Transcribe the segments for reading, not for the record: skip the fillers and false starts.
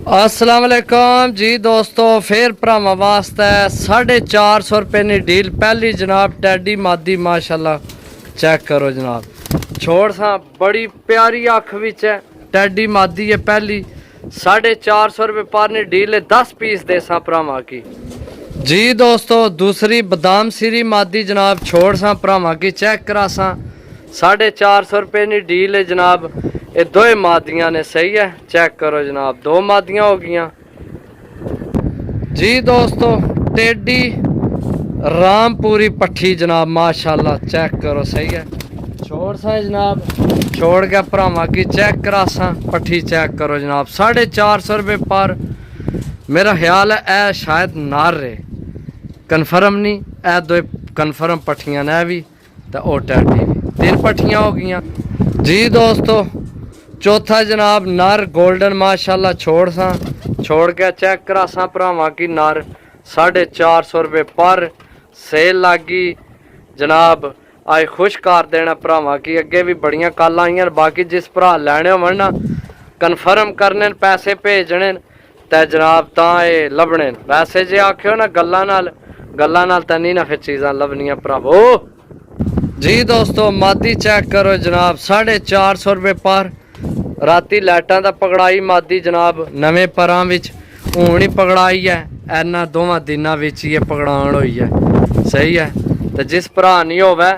अस्सलाम वालेकुम जी दोस्तों, फिर भरावां वास्ते 450 रुपए की डील। पहली जनाब टैडी मादी माशाल्लाह चेक करो जनाब, छोड़ सा बड़ी प्यारी अख विच है। टैडी मादी है पहली, 450 रुपए पर ने डील है। 10 पीस दे सा भरावां की जी दोस्तों। दूसरी बादाम सीरी मादी जनाब, छोड़ सा भरावां की चेक करा सा। 450 रुपए की डील है जनाब। ये दो मादियां ने, सही है। चेक करो जनाब, दो मादियां हो गई जी दोस्तों। टेडी रामपुरी पट्ठी जनाब माशाल्लाह, चेक करो सही है। छोड़ सा जनाब, छोड़ के भरावां की चेक करा सा पट्ठी। चेक करो जनाब, 450 रुपए पर। मेरा ख्याल है ए शायद नार रे, कन्फर्म नहीं। ए दो कन्फर्म पट्ठियां ने भी तो ओ टैडी भी, 3 पट्ठियां हो गई जी दोस्तों। चौथा जनाब नर गोल्डन माशाल्लाह, छोड़ सा। छोड़ के चेक करा सा भरावां की नर, 450 रुपए पर। सेल लागी जनाब, आज खुश कर देना भरावां की। अगे भी बड़ियां कल आईयां, बाकी जिस भरा लैने होवन ना, कन्फर्म करने पैसे भेजने ते जनाब तां ये लभने। वैसे जे आखियो ना गल्लां नाल तां नहीं ना फिर चीज़ां लभनियां भरावो जी दोस्तों। मादी चेक करो जनाब, 450 रुपए पर। राती लाइटां दा पकड़ाई मादी जनाब, नवे परां विच हूण ही पकड़ाई है। इन्हां दोवां दिनां विच ही पकड़ाण होई है, सही है। तो जिस भरा नहीं होवे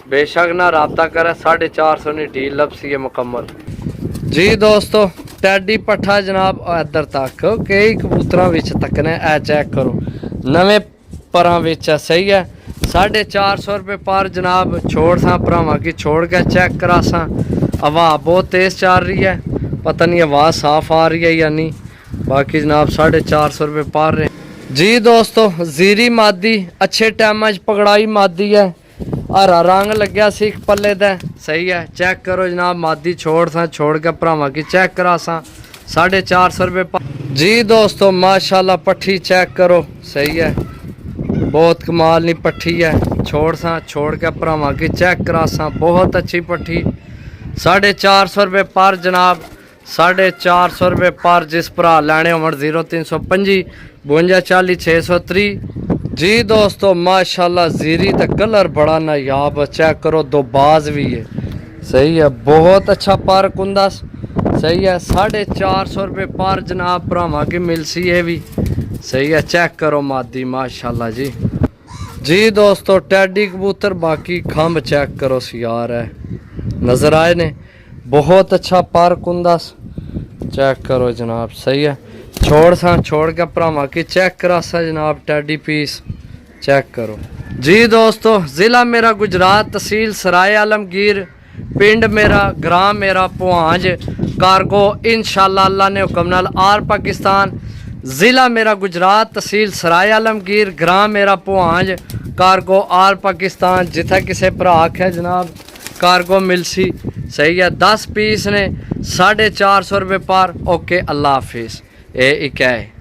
बेशक ना रबता करे, 450 की डील लभसी है मुकम्मल जी दोस्तों। टैडी पट्ठा जनाब इधर तक कई कबूतरां विच तकने, ए चेक करो नवे परां विच है, सही है। 450 रुपए पर जनाब। छोड़ सा भरावां की, छोड़ के चेक करा सा। हवा बहुत तेज़ चल रही है, पता नहीं आवाज़ साफ आ रही है या नहीं। बाकी जनाब 450 रुपए पर रहे जी दोस्तों। जीरी मादी अच्छे टाइम पकड़ाई मादी है, हरा रंग लग्या सी पल्ले दा, सही है। चेक करो जनाब मादी, छोड़ सा। छोड़ के भरावां की चेक करा सा, 450 रुपए पर जी दोस्तों। माशाल्लाह पट्ठी चेक करो, सही है। बहुत कमाल नहीं पट्ठी है। छोड़ सा, छोड़ के भरावां की चेक करा सा, बहुत अच्छी पट्ठी। 450 रुपए पर जनाब, 450 रुपए पर। जिस भरा लैने होवन 0325 52 40 630 जी दोस्तों। माशाल्लाह जीरी तो कलर बड़ा नायाब, चेक करो दो बाज भी है, सही है। बहुत अच्छा पर कुंदस, सही है। 450 रुपए पर जनाब भरावां की मिलसी है भी, सही है। चेक करो मादी माशाल्लाह जी दोस्तों। टैडी कबूतर बाकी खंभ चेक करो सियार है, नज़र आए ने। बहुत अच्छा पर कुंदस, चेक करो जनाब, सही है। छोड़ सा, छोड़ के भरावां की चेक करा सा जनाब। टैडी पीस चेक करो जी दोस्तों। ज़िला मेरा गुजरात, तहसील सराय आलमगीर, पिंड मेरा, ग्राम मेरा पुहांज। कार्गो इंशाल्लाह अल्लाह ने हुक्म नाल आर पाकिस्तान। ज़िला मेरा गुजरात, तहसील सराय आलमगीर, ग्राम मेरा पुहांज। Cargo are Pakistan. जिथे किसी भरा आख्या जनाब कार्गो मिलसी, सही है। 10 पीस ने, 450 रुपए पर। ओके, अल्लाह हाफिज़। ये एक है।